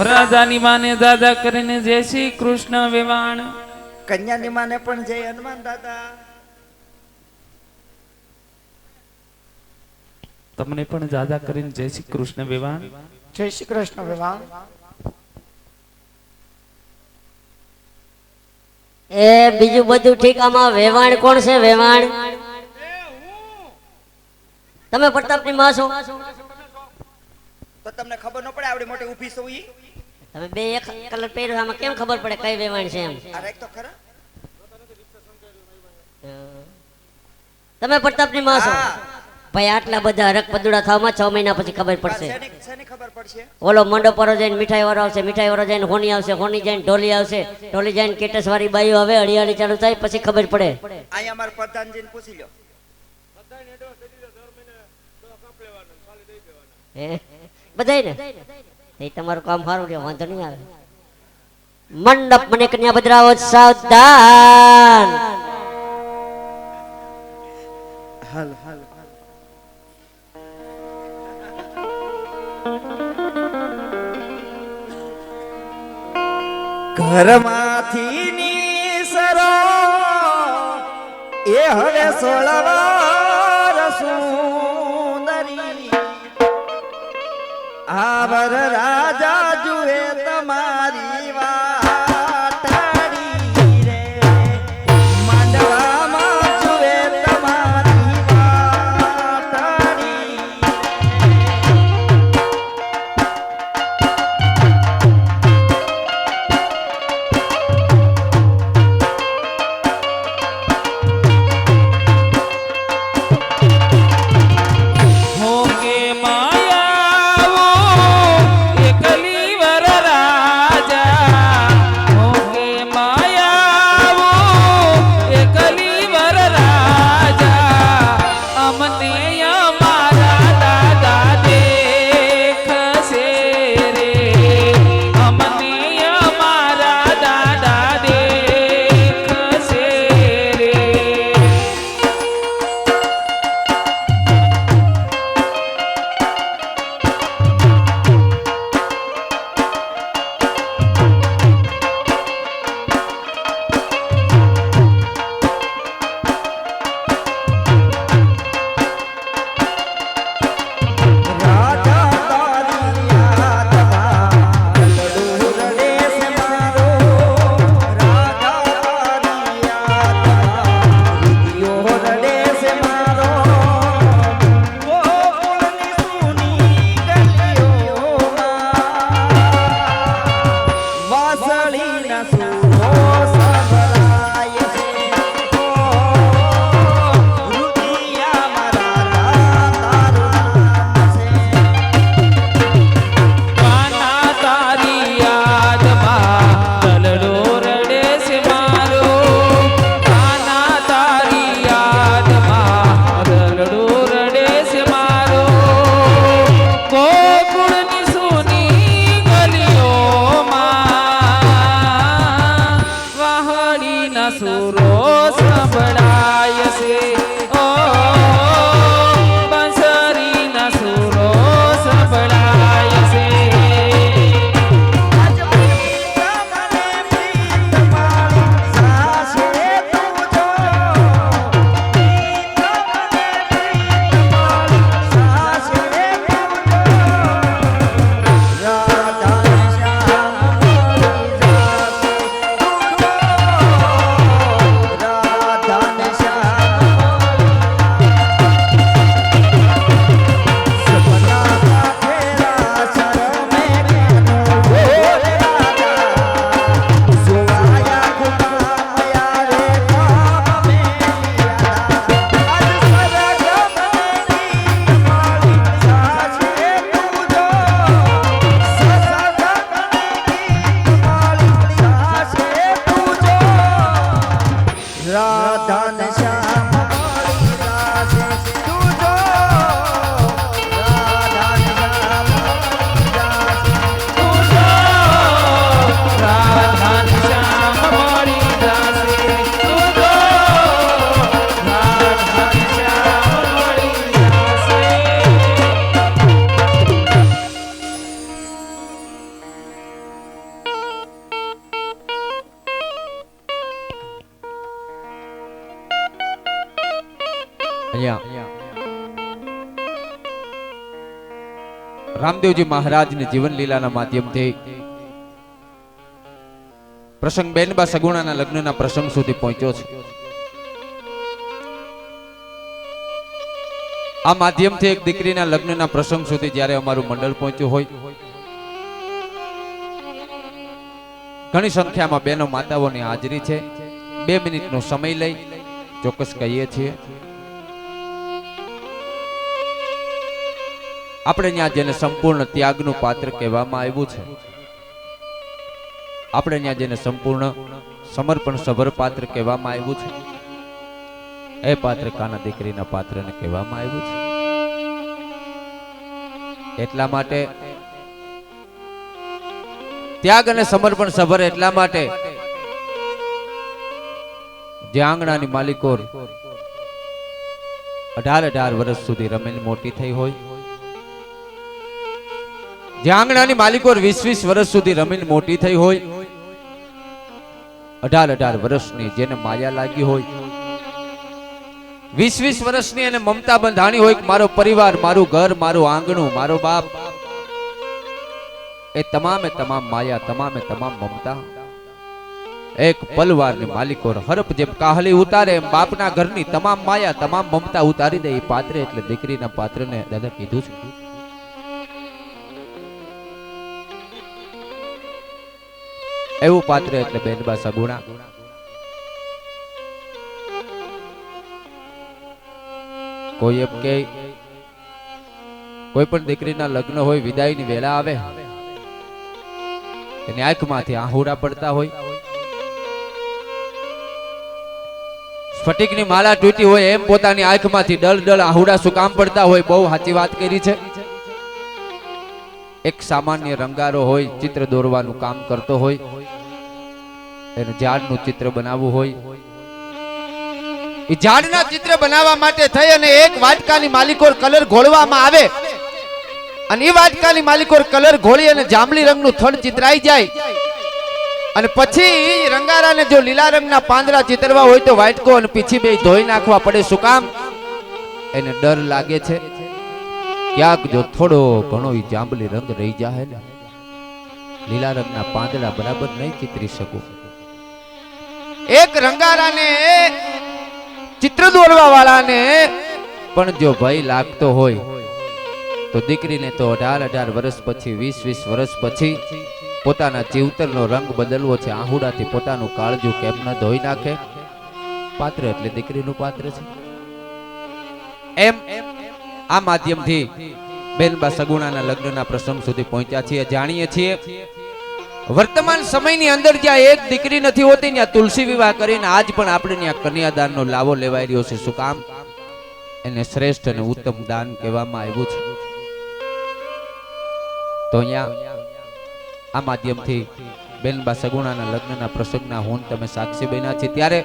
રાજાની માને દાદા કરીને જય શ્રી કૃષ્ણ વેવાણ. કન્યાની માને પણ જય હનુમાન દાદા. તમને પણ દાદા કરીને જય શ્રી કૃષ્ણ વેવાણ. જય શ્રી કૃષ્ણ વેવાણ. એ બીજું બધું ઠીક, આમાં વેવાણ કોણ છે? વેવાણ તમે પ્રતાપની માં છો? તો તમને ખબર ન પડે આવડી મોટી ઊભી છો ઈ? તમે બે એક કલર પહેર્યો, આમાં કેમ ખબર પડે કઈ વેવાણ છે એમ? અરે એક તો ખરા. તમે પ્રતાપની માં છો? હા. ભાઈ આટલા બધા હરક પદુડા થવામાં 6 મહિના પછી ખબર પડશે. શેની ખબર પડશે? ઓલો મંડપરો જઈને મીઠાઈ વાળો આવશે, મીઠાઈ વાળો જઈને હોની આવશે, હોની જઈને ઢોલી આવશે, ઢોલી જઈને કેટસ વાળી બાઈઓ આવે, હળિયાળી ચાલુ થાય પછી ખબર પડે. અહીંયા અમારા પ્રધાનજીને પૂછી લ્યો. બધાય ને એ તમારું કામ સારું છે, વાંધો નહીં આવે. મંડપ મને કન્યા બદરાવો સાવધાન. હાલ હાલ ઘરમાંથી નીસરો એ હવે 16 વાર સુંદરી આવર રાજા જુએ તમારી વાટડી રે માંડવામાં જુએ તમારી વાટડી. હોકે માયાવો એકલી વર રાજા અહીંયા રામદેવજી મહારાજની જીવન લીલાના માધ્યમથી પ્રસંગ બેનબા સગુણાના લગ્નના પ્રસંગ સુધી પહોંચ્યો છે. આ માધ્યમથી એક દીકરીના લગ્નના પ્રસંગ સુધી જ્યારે અમારું મંડળ પહોંચ્યું હોય, ઘણી સંખ્યામાં બહેનો માતાઓની હાજરી છે. 2 મિનિટનો સમય લઈ ચોક્કસ કહીએ છીએ. આપણે ત્યાં જેને સંપૂર્ણ ત્યાગનું પાત્ર કહેવામાં આવ્યું છે, આપણે ત્યાં જેને સંપૂર્ણ સમર્પણ સભર પાત્ર કહેવામાં આવ્યું છે, એ પાત્ર કાના દીકરીના પાત્રને કહેવામાં આવ્યું છે. એટલા માટે ત્યાગ અને સમર્પણ સભર એટલા માટે જે આંગણાની માલિકો 18 વર્ષ સુધી રમેલ મોટી થઈ હોય, જે આંગણાની માલિકો 20 વર્ષ સુધી રમીને મોટી થઈ હોય, 18 વર્ષની જેને માયા લાગી હોય, 20 વર્ષની એને મમતા બંધાણી હોય, મારો પરિવાર, મારું ઘર, મારું આંગણું, મારો બાપ, એ તમામે તમામ માયા, તમામે તમામ મમતા એક પલવારની માલિકો હરપ જેમ કાહલી ઉતારે એમ બાપના ઘરની તમામ માયા, તમામ મમતા ઉતારી દે. એ પાત્રે એટલે દીકરીના પાત્રને દાદા કીધું છે. એવું પાત્ર એટલે બેનબા સગુણા. કોઈ એમ કે કોઈ પણ દીકરીના લગ્ન હોય, વિદાયની વેળા આવે, એની આંખમાંથી આહુડા પડતા હોય, સ્ફટિકની માળા તૂટી હોય એમ પોતાની આંખમાંથી ડળ ડળ આહુડા શું કામ પડતા હોય. બહુ સાચી વાત કરી છે. એક સામાન્ય રંગારો હોય, ચિત્ર દોરવાનું કામ કરતો હોય, એને ઝાડનું ચિત્ર બનાવવું હોય, એ ઝાડના ચિત્ર બનાવવા માટે થઈ અને એક વાટકાની માલિકોર કલર ઘોળવામાં આવે અને એ વાટકાની માલિકોર કલર ઘોળી અને જાંબલી રંગનું થડ ચિતરાઈ જાય અને પછી રંગારાને જો લીલા રંગના પાંદડા ચિતરવા હોય તો વાટકો અને પીછી બે ધોઈ નાખવા પડે. શું કામ? એને ડર લાગે છે ક્યાંક જો થોડો ઘણો ઈ જાંબલી રંગ રહી જાય ને, લીલા રંગના પાંદડા બરાબર નહીં ચિતરી શકું. એક રંગારાને ચિત્ર દોરવા વાળાને પણ જો ભય લાગતો હોય તો દીકરીને તો 18 વર્ષ પછી, 20 વર્ષ પછી પોતાના જીવતરનો રંગ બદલવો છે. આહુડાથી પોતાનું કાળજું કેમ ન ધોઈ નાખે? પાત્ર એટલે દીકરીનું પાત્ર છે. એમ આ માધ્યમથી બેનબા સગુણાના લગ્નના પ્રસંગ સુધી પહોંચ્યા છીએ. જાણીએ છીએ વર્તમાન સમયની અંદર જ્યાં એક દીકરી નથી હોતી ત્યાં તુલસી વિવાહ કરીને આજ પણ આપણે ત્યાં કન્યાદાનનો લાવો લેવાઈ રહ્યો છે. શું કામ? એને શ્રેષ્ઠ અને ઉત્તમ દાન કહેવામાં આવ્યું છે. તો અહીંયા આ માધ્યમથી બેનબા સગુણાના લગ્નના પ્રસંગના હું તમે સાક્ષી બન્યા છે. ત્યારે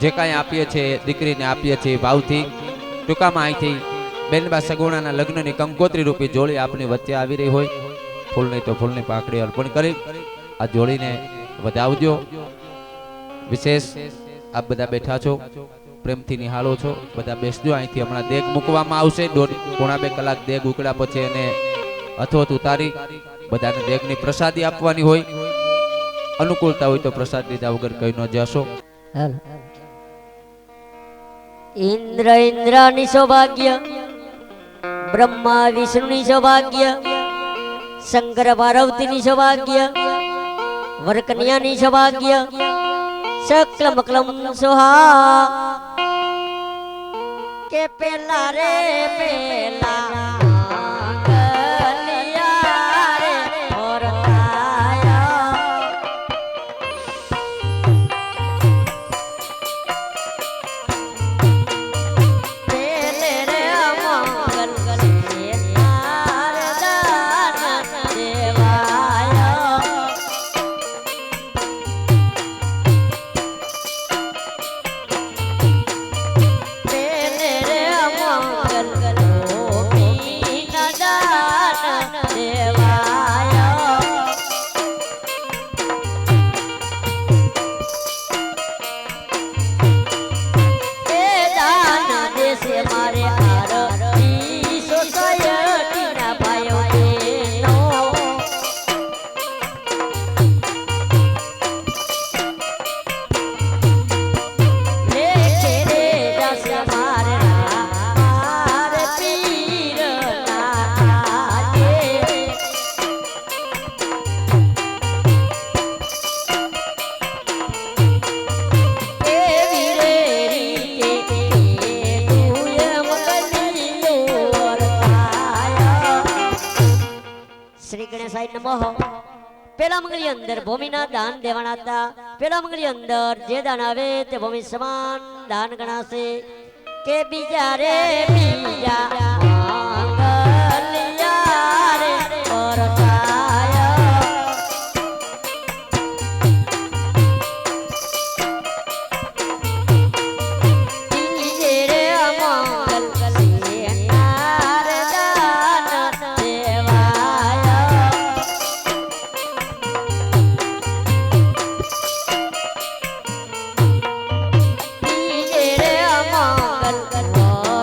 જે કાંઈ આપીએ છીએ દીકરીને આપીએ છીએ ભાવથી. ટૂંકામાં અહીંથી બેનબા સગુણાના લગ્નની કંકોત્રી રૂપી જોડી આપની વચ્ચે આવી રહી હોય, ફૂલ નહીં તો ફૂલની પાંખડી અર્પણ કરી આ જોડીને વધાવજો. વિશેષ આપ બધા બેઠા છો, પ્રેમથી નિહાળો છો, બધા બેસજો. અહીંથી હમણાં દેગ મૂકવામાં આવશે. 1.5-2 કલાક દેગ ઉકળ્યા પછી એને અથોત ઉતારી બધાને દેગની પ્રસાદી આપવાની હોય. અનુકૂળતા હોય તો પ્રસાદ લીધા વગર કઈ ન જશો. ઇન્દ્ર ઇન્દ્રની સૌભાગ્ય, બ્રહ્મા વિષ્ણુની સૌભાગ્ય, શંકર પાર્વતીની સૌભાગ્ય, વરકન્યાની સૌભાગ્ય, સકલમ કલમ સોહા કે પેલા રે પેલા સાઈડ નમઃ પેલા મંગળી અંદર ભૂમિના દાન દેવાના હતા પેલા મંગળી અંદર જે દાન આવે તે ભૂમિ સમાન દાન ગણાશે કે બીજા રે બીજા માંગલિયા રે પરતાય બીજે રે અમંગલ સેનાર દાન દેવાય બીજે રે અમંગલ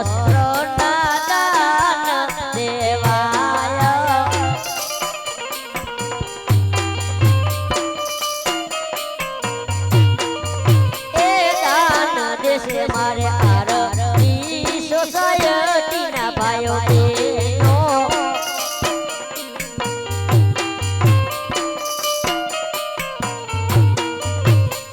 વસ્ત્રોના દાન દેવાય એ દાન દેશે મારે આરતી સોસાયટીના ભાઈઓ બહેનો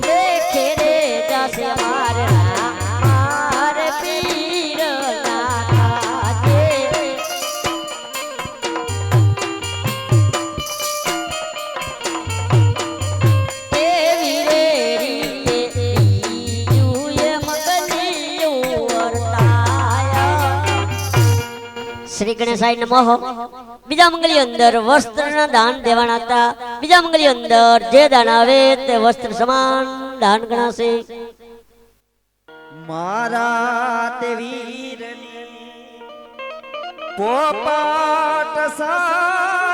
દેખે રે જાશે મારે મારે પીર નાથે એવી રે રીતે બીજુએ મગલિયું વર્તાય શ્રી ગણેશાય નમઃ બીજા મંગલી અંદર વસ્ત્રના દાન દેવાના હતા બીજા મંગલી અંદર જે દાન આવે તે વસ્ત્ર સમાન દાન ગણાશે મારા તે વીરની પોપટ સા